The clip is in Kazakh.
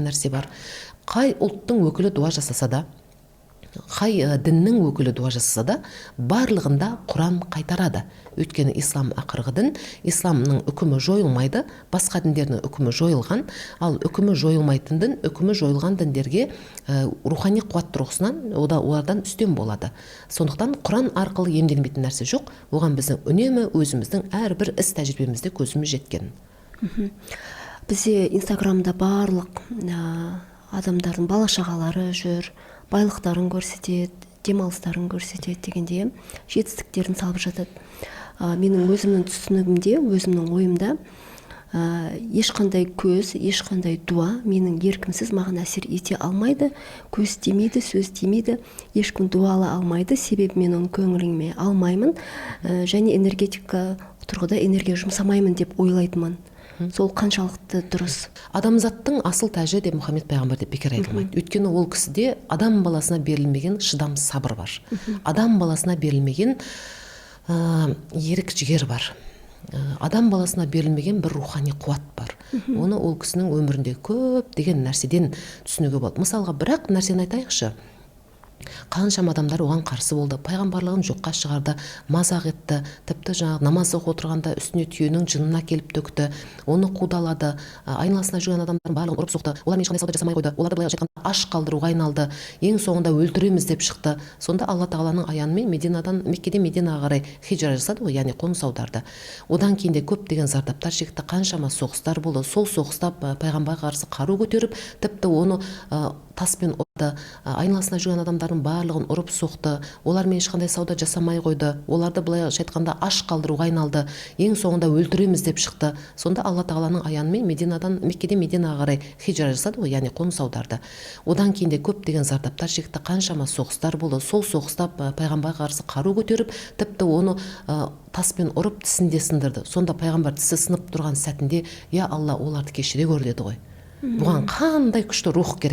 нәрсе бар. Қай ұлттың өкілі дуа жасаса да, қай діннің өкілі дуа жасаса да, барлығында Құран қайтарады. Өйткені ислам ақырғы дін, исламның үкімі жойылмайды, басқа діндердің үкімі жойылған, ал үкімі жойылмайтын дін, үкімі жойылған діндерге рухани қуат тұрғысынан олардан үстем болады. Сондықтан Құран арқылы емделмейтін нәрсе жоқ, оған біздің үнемі өзіміздің әрбір іс тәжірибемізде көзіміз жеткен. Бізде Инстаграмда барлық адамдардың бала-шағалары жүр, байлықтарын көрсетеді, демалыстарын көрсетеді дегенде жетістіктерін салып жатады. Менің өзімнің түсінігімде, өзімнің ойымда ешқандай көз, ешқандай дуа менің еркімсіз маған әсер ете алмайды. Көз демейді, сөз демейді, ешкім дуалы алмайды, себебі мен оны көңіліме алмаймын және энергетика тұрғыда энергия жұмсамаймын деп ойлайтынмын. Сол қаншалықты дұрыс? Адамзаттың асыл тәжі деп Мұхаммед пайғамбар деп бекер айтылмайды. Өйткені ол кісіде адам баласына берілмеген шыдам, сабыр бар. Адам баласына берілмеген ерік жігер бар. Адам баласына берілмеген бір рухани қуат бар. Оны ол кісінің өмірінде көп деген нәрседен түсінуге болады. Мысалға, бірақ нәрсені айтайықшы. Қаншама адамдар оған қарсы болды, пайғамбарлығын жоққа шығарды, мазақ етті, тіпті жаңағы намаз оқып отырғанда үстіне түйенің жынына келіп төкті, оны қудалады, айналасына жүрген адамдардың барлығын ұрып соқты, олармен ешқандай сауда жасамай қойды, оларды былайша айтқанда аш қалдыруға айналды, ең соңында өлтіреміз деп шықты. Сонда Алла тағаланың аянымен Меккеден Мединаға қарай хиджра жасады ғой, яғни қоныс аударды. Одан кейін де көптеген зардаптар шекті, қаншама соғыстар болды. Сол соғыста пайғамбарға қарсы қару көтеріп, тіпті оны таспен ұрды, айналасына жүрген адамдардың барлығын ұрып соқты, олармен ешқандай сауда жасамай қойды, оларды былайша айтқанда аш қалдыруға айналды, ең соңында өлтіреміз деп шықты. Сонда Алла тағаланың аянымен Меккеден Мединаға қарай хиджра жасады ғой, яғни қоныс аударды. Одан кейін де көптеген зардаптар шекті, қаншама соғыстар болды. Сол соғыста пайғамбарға қарсы қару көтеріп, тіпті оны таспен ұрып тісінде сындырды. Сонда пайғамбар тісі сынып тұрған сәтінде, я Алла, оларды кешіре көр деді ғой. Бұған қандай күшті рух керек.